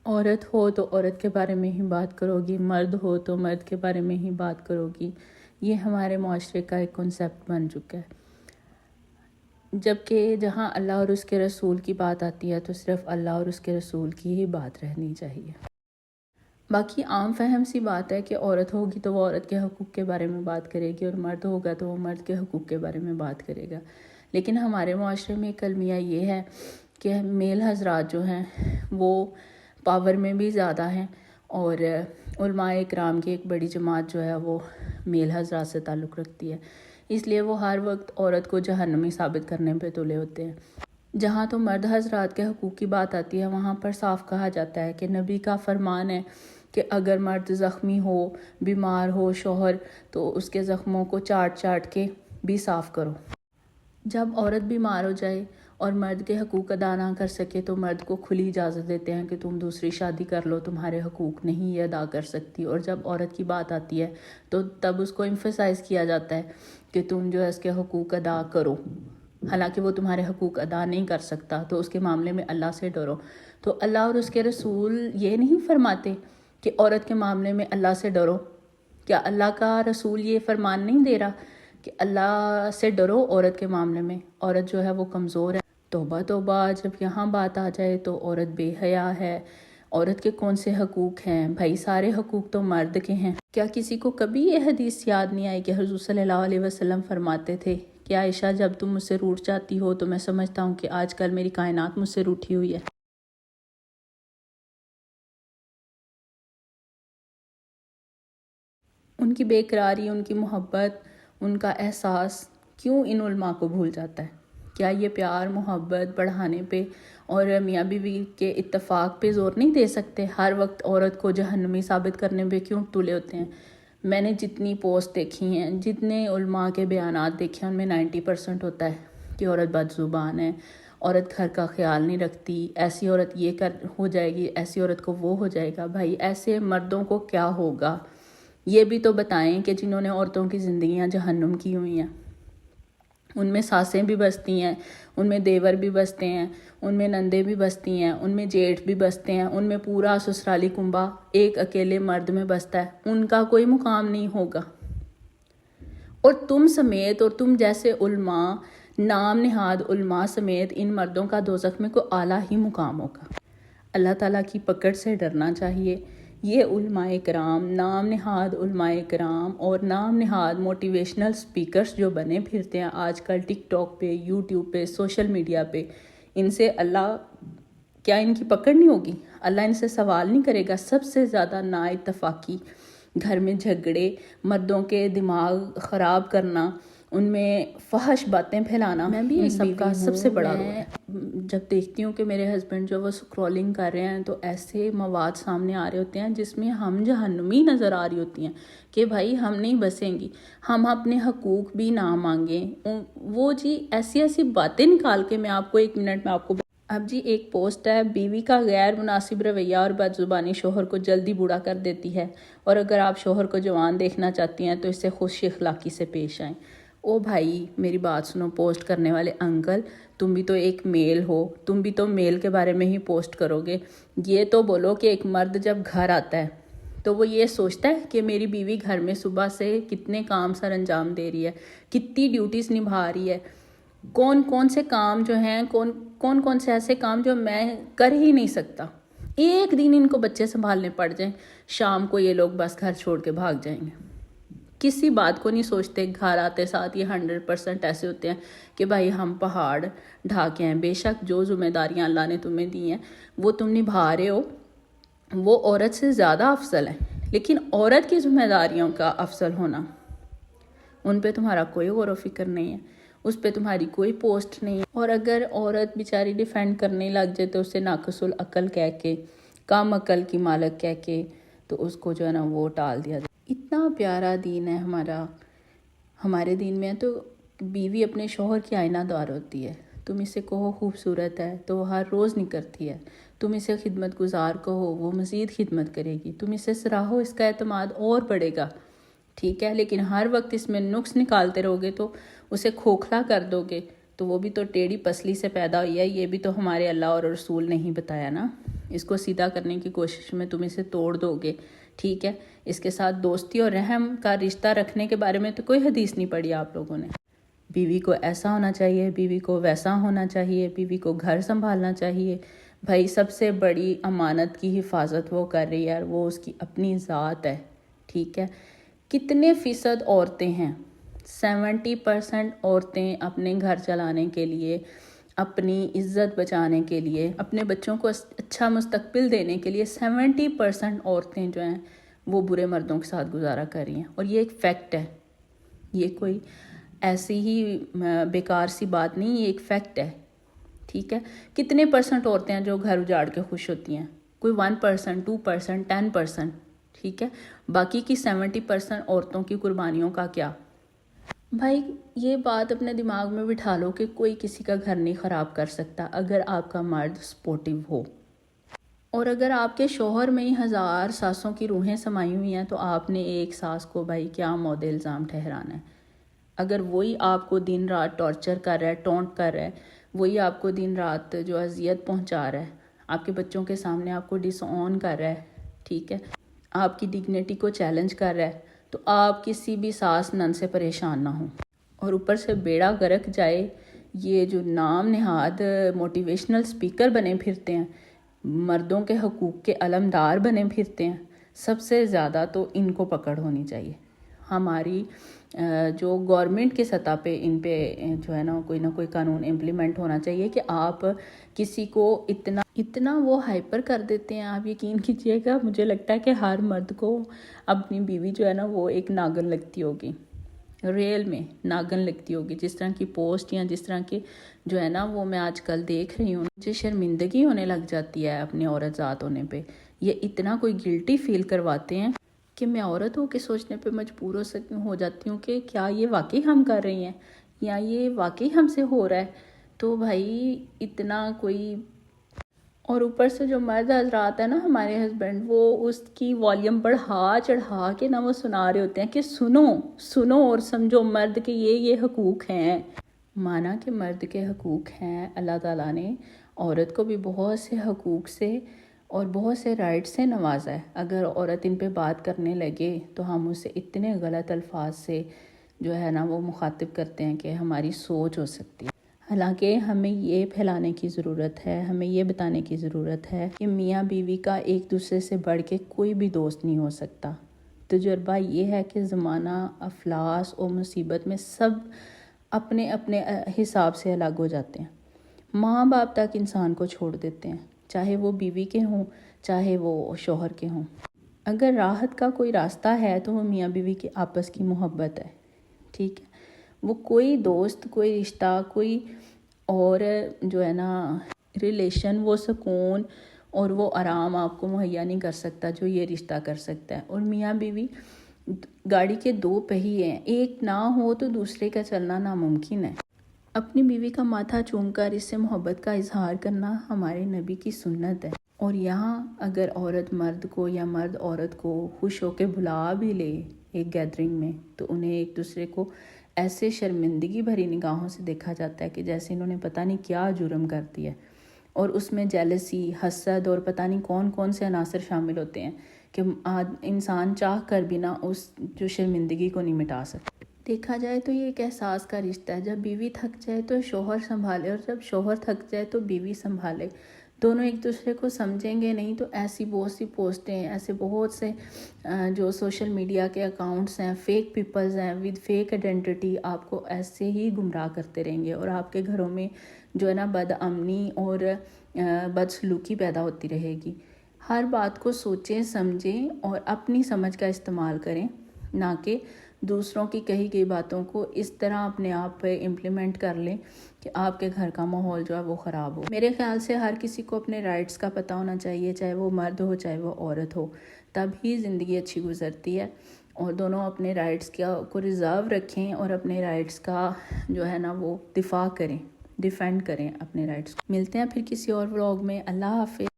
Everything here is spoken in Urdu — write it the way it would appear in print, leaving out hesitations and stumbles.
عورت ہو تو عورت کے بارے میں ہی بات کرو گی، مرد ہو تو مرد کے بارے میں ہی بات کرو گی. یہ ہمارے معاشرے کا ایک کنسیپٹ بن چکا ہے. جبکہ جہاں اللہ اور اس کے رسول کی بات آتی ہے تو صرف اللہ اور اس کے رسول کی ہی بات رہنی چاہیے. باقی عام فہم سی بات ہے کہ عورت ہوگی تو وہ عورت کے حقوق کے بارے میں بات کرے گی، اور مرد ہوگا تو وہ مرد کے حقوق کے بارے میں بات کرے گا. لیکن ہمارے معاشرے میں ایک المیہ یہ ہے کہ میل حضرات جو ہیں وہ پاور میں بھی زیادہ ہیں، اور علماء اکرام کی ایک بڑی جماعت جو ہے وہ میل حضرات سے تعلق رکھتی ہے. اس لیے وہ ہر وقت عورت کو جہنمی ثابت کرنے پہ تلے ہوتے ہیں. جہاں تو مرد حضرات کے حقوق کی بات آتی ہے وہاں پر صاف کہا جاتا ہے کہ نبی کا فرمان ہے کہ اگر مرد زخمی ہو، بیمار ہو شوہر، تو اس کے زخموں کو چاٹ چاٹ کے بھی صاف کرو. جب عورت بیمار ہو جائے اور مرد کے حقوق ادا نہ کر سکے تو مرد کو کھلی اجازت دیتے ہیں کہ تم دوسری شادی کر لو، تمہارے حقوق نہیں یہ ادا کر سکتی. اور جب عورت کی بات آتی ہے تو تب اس کو ایمفسائز کیا جاتا ہے کہ تم جو ہے اس کے حقوق ادا کرو، حالانکہ وہ تمہارے حقوق ادا نہیں کر سکتا. تو اس کے معاملے میں اللہ سے ڈرو. تو اللہ اور اس کے رسول یہ نہیں فرماتے کہ عورت کے معاملے میں اللہ سے ڈرو؟ کیا اللہ کا رسول یہ فرمان نہیں دے رہا کہ اللہ سے ڈرو عورت کے معاملے میں؟ عورت جو ہے وہ کمزور ہے. توبہ توبہ، جب یہاں بات آ جائے تو عورت بے حیا ہے. عورت کے کون سے حقوق ہیں بھائی؟ سارے حقوق تو مرد کے ہیں. کیا کسی کو کبھی یہ حدیث یاد نہیں آئی کہ حضور صلی اللہ علیہ وسلم فرماتے تھے کہ عائشہ جب تم مجھ سے روٹھ جاتی ہو تو میں سمجھتا ہوں کہ آج کل میری کائنات مجھ سے روٹھی ہوئی ہے. ان کی بے قراری، ان کی محبت، ان کا احساس کیوں ان علماء کو بھول جاتا ہے؟ کیا یہ پیار محبت بڑھانے پہ اور میاں بیوی کے اتفاق پہ زور نہیں دے سکتے؟ ہر وقت عورت کو جہنمی ثابت کرنے پہ کیوں تلے ہوتے ہیں؟ میں نے جتنی پوسٹ دیکھی ہیں، جتنے علماء کے بیانات دیکھے ہیں، ان میں 90% ہوتا ہے کہ عورت بد زبان ہے، عورت گھر کا خیال نہیں رکھتی، ایسی عورت یہ ہو جائے گی، ایسی عورت کو وہ ہو جائے گا. بھائی ایسے مردوں کو کیا ہوگا؟ یہ بھی تو بتائیں کہ جنہوں نے عورتوں کی زندگیاں جہنم کی ہوئی ہیں. ان میں ساسیں بھی بستی ہیں، ان میں دیور بھی بستے ہیں، ان میں نندیں بھی بستی ہیں، ان میں جیٹھ بھی بستے ہیں، ان میں پورا سسرالی کنبہ ایک اکیلے مرد میں بستا ہے. ان کا کوئی مقام نہیں ہوگا. اور تم سمیت اور تم جیسے علماء، نام نہاد علماء سمیت ان مردوں کا دوزخ میں کوئی اعلیٰ ہی مقام ہوگا. اللہ تعالیٰ کی پکڑ سے ڈرنا چاہیے. یہ علماء کرام، نام نہاد علماء کرام اور نام نہاد موٹیویشنل سپیکرز جو بنے پھرتے ہیں آج کل ٹک ٹاک پہ، یوٹیوب پہ، سوشل میڈیا پہ، ان سے اللہ کیا ان کی پکڑ نہیں ہوگی؟ اللہ ان سے سوال نہیں کرے گا؟ سب سے زیادہ نا اتفاقی، گھر میں جھگڑے، مردوں کے دماغ خراب کرنا، ان میں فحش باتیں پھیلانا، میں بھی ان سب کا سب سے بڑا رول ہے. جب دیکھتی ہوں کہ میرے ہسبینڈ جو وہ سکرولنگ کر رہے ہیں تو ایسے مواد سامنے آ رہے ہوتے ہیں جس میں ہم جہنمی نظر آ رہی ہوتی ہیں کہ بھائی ہم نہیں بسیں گی، ہم اپنے حقوق بھی نہ مانگیں. وہ جی ایسی ایسی باتیں نکال کے میں آپ کو 1 منٹ میں آپ کو اب جی ایک پوسٹ ہے، بیوی کا غیر مناسب رویہ اور بد زبانی شوہر کو جلدی بوڑھا کر دیتی ہے، اور اگر آپ شوہر کو جوان دیکھنا چاہتی ہیں تو اس سے خوش اخلاقی سے پیش آئیں. او بھائی میری بات سنو، پوسٹ کرنے والے انکل، تم بھی تو ایک میل ہو، تم بھی تو میل کے بارے میں ہی پوسٹ کرو گے. یہ تو بولو کہ ایک مرد جب گھر آتا ہے تو وہ یہ سوچتا ہے کہ میری بیوی گھر میں صبح سے کتنے کام سر انجام دے رہی ہے، کتنی ڈیوٹیز نبھا رہی ہے، کون کون سے کام جو ہیں، کون کون سے ایسے کام جو میں کر ہی نہیں سکتا. ایک دن ان کو بچے سنبھالنے پڑ جائیں، شام کو یہ لوگ بس گھر چھوڑ کے بھاگ جائیں گے. کسی بات کو نہیں سوچتے. گھر آتے ساتھ یہ 100% ایسے ہوتے ہیں کہ بھائی ہم پہاڑ ڈھا کے ہیں. بے شک جو ذمہ داریاں اللہ نے تمہیں دی ہیں وہ تم نبھا رہے ہو، وہ عورت سے زیادہ افضل ہیں. لیکن عورت کی ذمہ داریوں کا افضل ہونا، ان پہ تمہارا کوئی غور و فکر نہیں ہے، اس پہ تمہاری کوئی پوسٹ نہیں ہے. اور اگر عورت بیچاری ڈیفینڈ کرنے لگ جائے تو اسے ناقص العقل کہہ کے، کم عقل کی مالک کہہ کے، تو اس کو جو ہے نا وہ ٹال دیا جائے. اتنا پیارا دین ہے ہمارا. ہمارے دین میں تو بیوی اپنے شوہر کی آئینہ دار ہوتی ہے. تم اسے کہو خوبصورت ہے تو وہ ہر روز نہیں کرتی ہے. تم اسے خدمت گزار کہو، وہ مزید خدمت کرے گی. تم اسے سراہو، اس کا اعتماد اور بڑھے گا. ٹھیک ہے، لیکن ہر وقت اس میں نقص نکالتے رہو گے تو اسے کھوکھلا کر دو گے تو وہ بھی تو ٹیڑھی پسلی سے پیدا ہوئی ہے. یہ بھی تو ہمارے اللہ اور رسول نے ہی بتایا نا. اس کو سیدھا کرنے کی کوشش میں تم اسے توڑ دو گے، ٹھیک ہے۔ اس کے ساتھ دوستی اور رحم کا رشتہ رکھنے کے بارے میں تو کوئی حدیث نہیں پڑھی آپ لوگوں نے۔ بیوی کو ایسا ہونا چاہیے، بیوی کو ویسا ہونا چاہیے، بیوی کو گھر سنبھالنا چاہیے۔ بھائی سب سے بڑی امانت کی حفاظت وہ کر رہی ہے، وہ اس کی اپنی ذات ہے، ٹھیک ہے۔ کتنے فیصد عورتیں ہیں؟ 70% عورتیں اپنے گھر چلانے کے لیے، اپنی عزت بچانے کے لیے، اپنے بچوں کو اچھا مستقبل دینے کے لیے 70% عورتیں جو ہیں وہ برے مردوں کے ساتھ گزارا کر رہی ہیں، اور یہ ایک فیکٹ ہے، یہ کوئی ایسی ہی بیکار سی بات نہیں، یہ ایک فیکٹ ہے، ٹھیک ہے۔ کتنے پرسنٹ عورتیں ہیں جو گھر اجاڑ کے خوش ہوتی ہیں؟ کوئی 1%، 2%، 10%، ٹھیک ہے۔ باقی کی 70% عورتوں کی قربانیوں کا کیا؟ بھائی یہ بات اپنے دماغ میں بٹھا لو کہ کوئی کسی کا گھر نہیں خراب کر سکتا اگر آپ کا مرد سپورٹیو ہو، اور اگر آپ کے شوہر میں ہی 1000 ساسوں کی روحیں سمائی ہوئی ہیں تو آپ نے ایک ساس کو بھائی کیا مود الزام ٹھہرانا ہے؟ اگر وہی آپ کو دن رات ٹارچر کر رہا ہے، ٹونٹ کر رہا ہے، وہی آپ کو دن رات جو اذیت پہنچا رہا ہے، آپ کے بچوں کے سامنے آپ کو ڈس آن کر رہا ہے، ٹھیک ہے، آپ کی ڈگنیٹی کو چیلنج کر رہا ہے، تو آپ کسی بھی ساس نن سے پریشان نہ ہوں۔ اور اوپر سے بیڑا گرک جائے یہ جو نام نہاد موٹیویشنل سپیکر بنے پھرتے ہیں، مردوں کے حقوق کے علمدار بنے پھرتے ہیں، سب سے زیادہ تو ان کو پکڑ ہونی چاہیے۔ ہماری جو گورنمنٹ کے سطح پہ ان پہ جو ہے نا کوئی قانون امپلیمنٹ ہونا چاہیے کہ آپ کسی کو اتنا وہ ہائپر کر دیتے ہیں۔ آپ یقین کیجئے گا مجھے لگتا ہے کہ ہر مرد کو اپنی بیوی جو ہے نا وہ ایک ناگن لگتی ہوگی، ریل میں ناگن لگتی ہوگی۔ جس طرح کی پوسٹ یا جس طرح کی جو ہے نا وہ میں آج کل دیکھ رہی ہوں، مجھے شرمندگی ہونے لگ جاتی ہے اپنے عورت ذات ہونے پہ۔ یہ اتنا کوئی گلٹی فیل کرواتے ہیں کہ میں عورت ہو کے سوچنے پہ مجبور ہو جاتی ہوں کہ کیا یہ واقعی ہم کر رہی ہیں یا یہ واقعی ہم سے ہو رہا ہے؟ تو بھائی اتنا کوئی، اور اوپر سے جو مرد حضرات ہیں نا ہمارے ہسبینڈ، وہ اس کی والیوم بڑھا چڑھا کے نا وہ سنا رہے ہوتے ہیں کہ سنو اور سمجھو مرد کے یہ حقوق ہیں۔ مانا کہ مرد کے حقوق ہیں، اللہ تعالیٰ نے عورت کو بھی بہت سے حقوق سے اور بہت سے رائٹ سے نوازا ہے۔ اگر عورت ان پہ بات کرنے لگے تو ہم اسے اتنے غلط الفاظ سے جو ہے نا وہ مخاطب کرتے ہیں کہ ہماری سوچ ہو سکتی ہے۔ حالانکہ ہمیں یہ پھیلانے کی ضرورت ہے، ہمیں یہ بتانے کی ضرورت ہے کہ میاں بیوی کا ایک دوسرے سے بڑھ کے کوئی بھی دوست نہیں ہو سکتا۔ تجربہ یہ ہے کہ زمانہ افلاس اور مصیبت میں سب اپنے اپنے حساب سے الگ ہو جاتے ہیں، ماں باپ تک انسان کو چھوڑ دیتے ہیں، چاہے وہ بیوی کے ہوں چاہے وہ شوہر کے ہوں۔ اگر راحت کا کوئی راستہ ہے تو وہ میاں بیوی کی آپس کی محبت ہے، ٹھیک ہے۔ وہ کوئی دوست، کوئی رشتہ، کوئی اور جو ہے نا ریلیشن، وہ سکون اور وہ آرام آپ کو مہیا نہیں کر سکتا جو یہ رشتہ کر سکتا ہے۔ اور میاں بیوی گاڑی کے 2 پہیے ہیں، ایک نہ ہو تو دوسرے کا چلنا ناممکن ہے۔ اپنی بیوی کا ماتھا چوم کر اس سے محبت کا اظہار کرنا ہمارے نبی کی سنت ہے۔ اور یہاں اگر عورت مرد کو یا مرد عورت کو خوش ہو کے بلا بھی لے ایک گیدرنگ میں تو انہیں ایک دوسرے کو ایسے شرمندگی بھری نگاہوں سے دیکھا جاتا ہے کہ جیسے انہوں نے پتہ نہیں کیا جرم کر دیا ہے، اور اس میں جیلسی، حسد اور پتہ نہیں کون کون سے عناصر شامل ہوتے ہیں کہ انسان چاہ کر بھی نہ اس جو شرمندگی کو نہیں مٹا سکتا۔ دیکھا جائے تو یہ ایک احساس کا رشتہ ہے، جب بیوی تھک جائے تو شوہر سنبھالے اور جب شوہر تھک جائے تو بیوی سنبھالے۔ دونوں ایک دوسرے کو سمجھیں گے نہیں تو ایسی بہت سی پوسٹیں، ایسے بہت سے جو سوشل میڈیا کے اکاؤنٹس ہیں، فیک پیپلز ہیں ود فیک آئیڈینٹی، آپ کو ایسے ہی گمراہ کرتے رہیں گے اور آپ کے گھروں میں جو ہے نا بد امنی اور بد سلوکی پیدا ہوتی رہے گی۔ ہر بات کو سوچیں، سمجھیں اور اپنی سمجھ کا استعمال کریں، نہ کہ دوسروں کی کہی گئی باتوں کو اس طرح اپنے آپ پہ امپلیمنٹ کر لیں کہ آپ کے گھر کا ماحول جو ہے وہ خراب ہو۔ میرے خیال سے ہر کسی کو اپنے رائٹس کا پتہ ہونا چاہیے، چاہے وہ مرد ہو چاہے وہ عورت ہو، تب ہی زندگی اچھی گزرتی ہے۔ اور دونوں اپنے رائٹس کو ریزرو رکھیں اور اپنے رائٹس کا جو ہے نا وہ دفاع کریں، ڈیفینڈ کریں اپنے رائٹس کو۔ ملتے ہیں پھر کسی اور ولاگ میں۔ اللہ حافظ۔